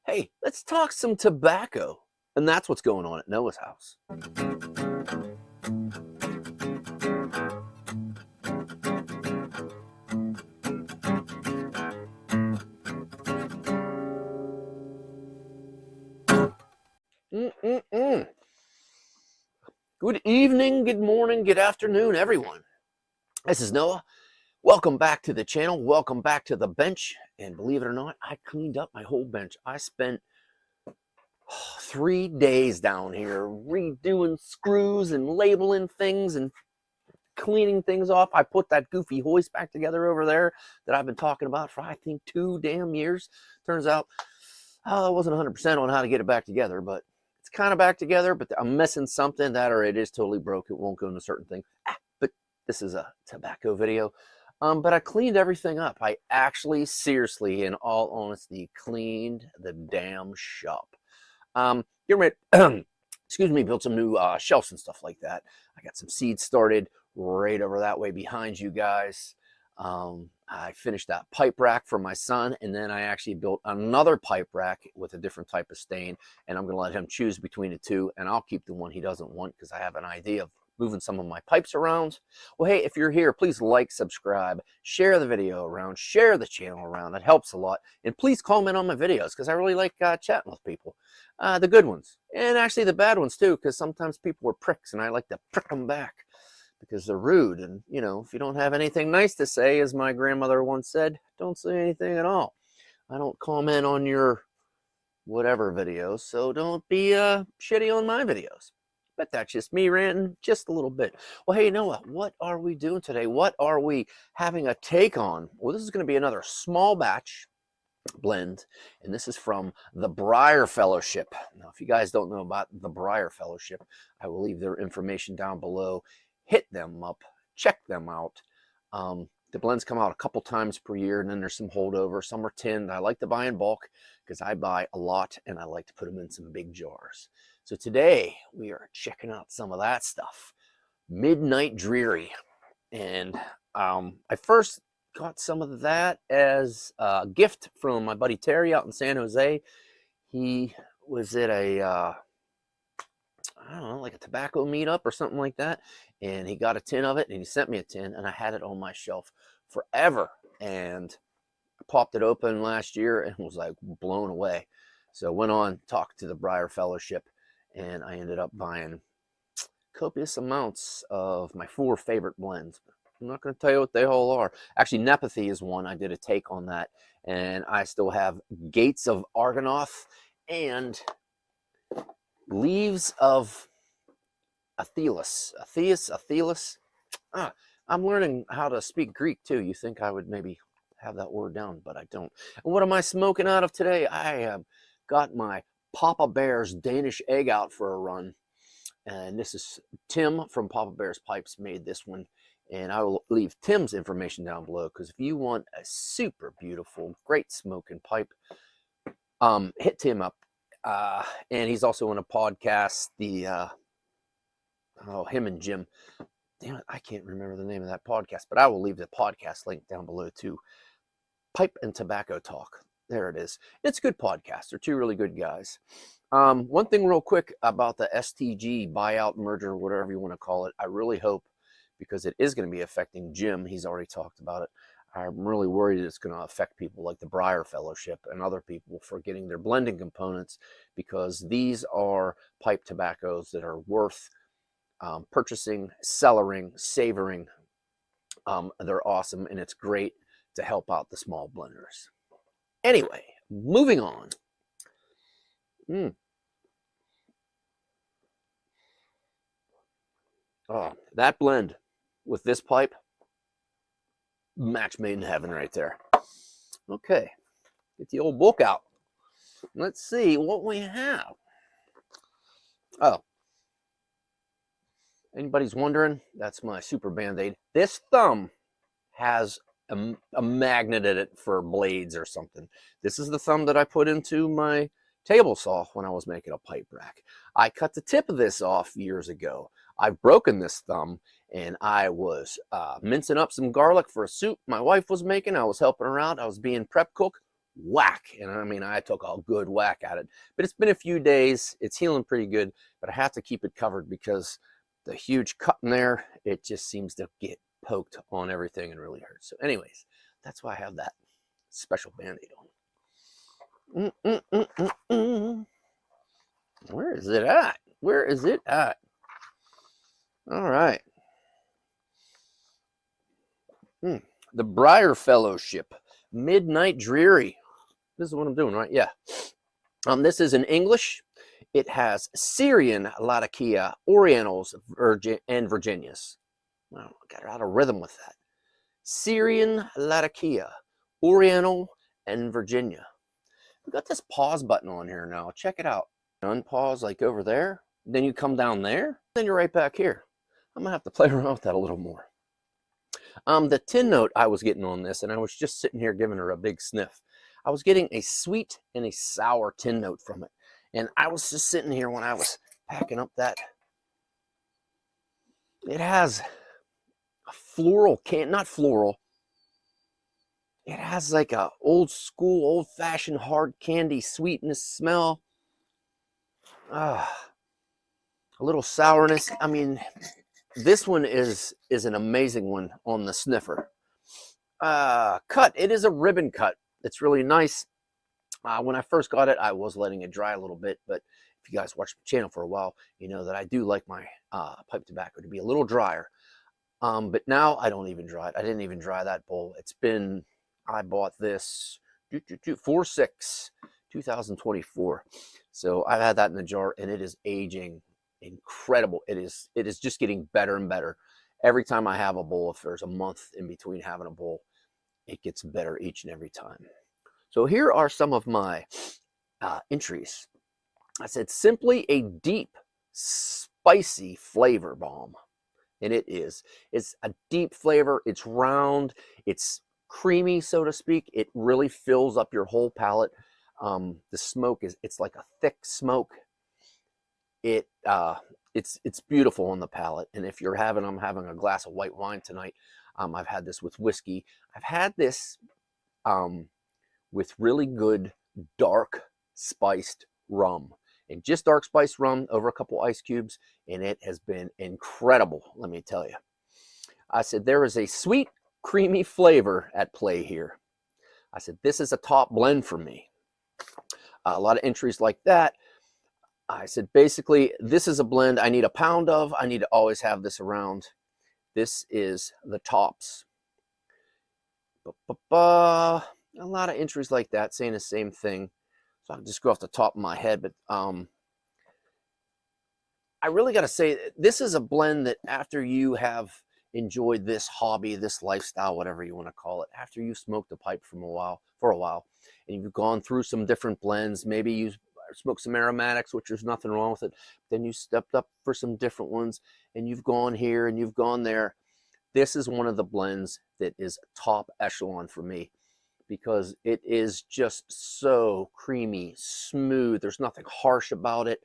Hey, let's talk some tobacco. And that's what's going on at Noah's house. Mm-mm-mm. Good evening, good morning, good afternoon, everyone. This is Noah. Welcome back to the channel. Welcome back to the bench. And believe it or not, I cleaned up my whole bench. I spent 3 days down here redoing screws and labeling things and cleaning things off. I put that goofy hoist back together over there that I've been talking about for, I think, 2 damn years. Turns out I wasn't 100% on how to get it back together, but it's kind of back together, but I'm missing something, that or it is totally broke. It won't go into certain thing. But this is a tobacco video. But I cleaned everything up. I actually, seriously, in all honesty, cleaned the damn shop. Excuse me, built some new shelves and stuff like that. I got some seeds started right over that way behind you guys. I finished that pipe rack for my son, and then I actually built another pipe rack with a different type of stain, and I'm going to let him choose between the two, and I'll keep the one he doesn't want because I have an idea of moving some of my pipes around. Well, hey, if you're here, please like, subscribe, share the video around, share the channel around. That helps a lot. And please comment on my videos because I really like chatting with people. The good ones, and actually the bad ones too, because sometimes people are pricks, and I like to prick them back because they're rude. And, you know, if you don't have anything nice to say, as my grandmother once said, don't say anything at all. I don't comment on your whatever videos, so don't be shitty on my videos. But that's just me ranting just a little bit. Well, hey, Noah, what are we doing today? What are we having a take on? Well, this is going to be another small batch blend, and this is from the Briar Fellowship. Now, if you guys don't know about the Briar Fellowship, I will leave their information down below. Hit them up, check them out. The blends come out a couple times per year, and then there's some holdover. Some are tinned. I like to buy in bulk because I buy a lot, and I like to put them in some big jars. So today we are checking out some of that stuff. Midnight Dreary. And I first got some of that as a gift from my buddy Terry out in San Jose. He was at a I don't know, like a tobacco meetup or something like that, and he got a tin of it, and he sent me a tin, and I had it on my shelf forever. And I popped it open last year and was like blown away. So went on, talked to the Briar Fellowship, and I ended up buying copious amounts of my 4 favorite blends. I'm not going to tell you what they all are. Actually, Nepathy is one. I did a take on that, and I still have Gates of Argonath and Leaves of Athelis. I'm learning how to speak Greek too. You think I would maybe have that word down, but I don't. And what am I smoking out of today? I have got my Papa Bear's Danish egg out for a run. And this is Tim from Papa Bear's Pipes made this one. And I will leave Tim's information down below, because if you want a super beautiful, great smoking pipe, hit Tim up. And he's also on a podcast, him and Jim. Damn it, I can't remember the name of that podcast, but I will leave the podcast link down below too. Pipe and Tobacco Talk. There it is. It's a good podcast. They're 2 really good guys. One thing real quick about the STG buyout merger, whatever you want to call it, I really hope, because it is going to be affecting Jim. He's already talked about it. I'm really worried it's going to affect people like the Briar Fellowship and other people for getting their blending components, because these are pipe tobaccos that are worth purchasing, cellaring, savoring. They're awesome, and it's great to help out the small blenders. Anyway, moving on. Oh, that blend with this pipe, match made in heaven right there. Okay, get the old book out. Let's see what we have. Oh, anybody's wondering, that's my super Band-Aid. This thumb has a magnet in it for blades or something. This is the thumb that I put into my table saw when I was making a pipe rack. I cut the tip of this off years ago. I've broken this thumb, and I was mincing up some garlic for a soup my wife was making. I was helping her out. I was being prep cook. whack. And I mean, I took a good whack at it, but it's been a few days. It's healing pretty good, but I have to keep it covered because the huge cut in there, it just seems to get poked on everything and really hurts. So anyways, that's why I have that special Band-Aid on. Where is it at? Where is it at? All right. The Briar Fellowship, Midnight Dreary. This is what I'm doing, right? Yeah. This is in English. It has Syrian Latakia, Orientals, and Virginias. Wow, I got out of rhythm with that. Syrian Latakia, Oriental, and Virginia. We got this pause button on here now. Check it out. Unpause like over there. Then you come down there. Then you're right back here. I'm going to have to play around with that a little more. The tin note I was getting on this, and I was just sitting here giving her a big sniff. I was getting a sweet and a sour tin note from it. And I was just sitting here when I was packing up that. It has a floral, not floral. It has like a old school, old fashioned hard candy sweetness smell. A little sourness. I mean, this one is an amazing one on the sniffer. Cut. It is a ribbon cut. It's really nice. When I first got it, I was letting it dry a little bit, but if you guys watch the channel for a while, you know that I do like my pipe tobacco to be a little drier. But now I don't even dry it. I didn't even dry that bowl. It's been, I bought this 4/6/2024. So I've had that in the jar, and it is aging incredible. It is just getting better and better. Every time I have a bowl, if there's a month in between having a bowl, it gets better each and every time. So here are some of my entries. I said, simply a deep, spicy flavor bomb. And it is. It's a deep flavor. It's round. It's creamy, so to speak. It really fills up your whole palate. The smoke it's like a thick smoke. It's beautiful on the palate. And if I'm having a glass of white wine tonight. I've had this with whiskey. I've had this with really good dark spiced rum, and just dark spiced rum over a couple ice cubes, and it has been incredible, let me tell you. I said, there is a sweet, creamy flavor at play here. I said, this is a top blend for me. A lot of entries like that. I said, basically, this is a blend I need a pound of. I need to always have this around. This is the tops. A lot of entries like that saying the same thing. So I'll just go off the top of my head. But I really got to say, this is a blend that after you have enjoyed this hobby, this lifestyle, whatever you want to call it, after you smoked a pipe for a while, and you've gone through some different blends, maybe you smoked some aromatics, which there's nothing wrong with it. Then you stepped up for some different ones, and you've gone here and you've gone there. This is one of the blends that is top echelon for me, because it is just so creamy, smooth. There's nothing harsh about it.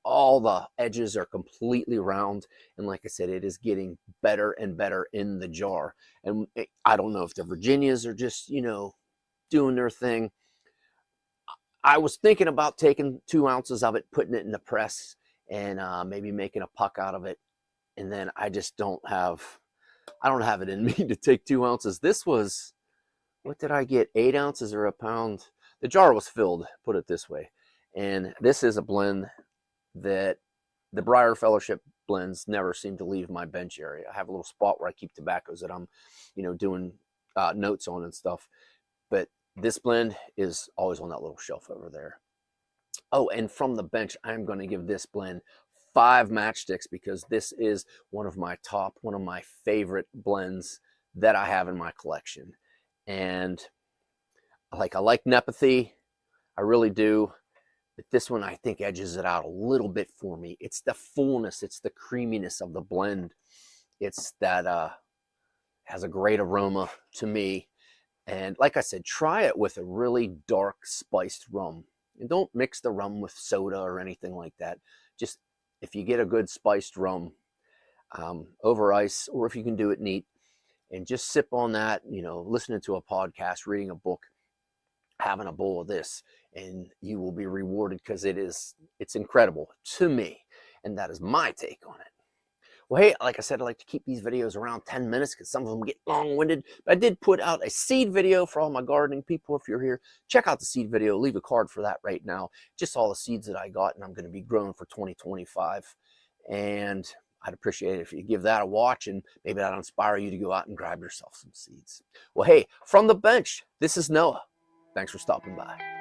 All the edges are completely round. And like I said, it is getting better and better in the jar. And I don't know if the Virginias are just, doing their thing. I was thinking about taking 2 ounces of it, putting it in the press, and maybe making a puck out of it. And then I just don't have it in me to take 2 ounces. This was, what did I get? 8 ounces or a pound? The jar was filled, put it this way. And this is a blend that the Briar Fellowship blends never seem to leave my bench area. I have a little spot where I keep tobaccos that I'm, doing notes on and stuff. But this blend is always on that little shelf over there. Oh, and from the bench, I'm going to give this blend 5 matchsticks, because this is one of my favorite blends that I have in my collection. And I like Nepathy, I really do. But this one, I think, edges it out a little bit for me. It's the fullness, it's the creaminess of the blend. It's that has a great aroma to me. And like I said, try it with a really dark spiced rum. And don't mix the rum with soda or anything like that. Just if you get a good spiced rum over ice, or if you can do it neat, and just sip on that, listening to a podcast, reading a book. having a bowl of this, and you will be rewarded, because it's incredible to me. And that is my take on it. Well, hey, like I said, I like to keep these videos around 10 minutes because some of them get long-winded. But I did put out a seed video for all my gardening people. If you're here, check out the seed video. Leave a card for that right now. Just all the seeds that I got and I'm going to be growing for 2025. And I'd appreciate it if you give that a watch, and maybe that'll inspire you to go out and grab yourself some seeds. Well, hey, from the bench, this is Noah. Thanks for stopping by.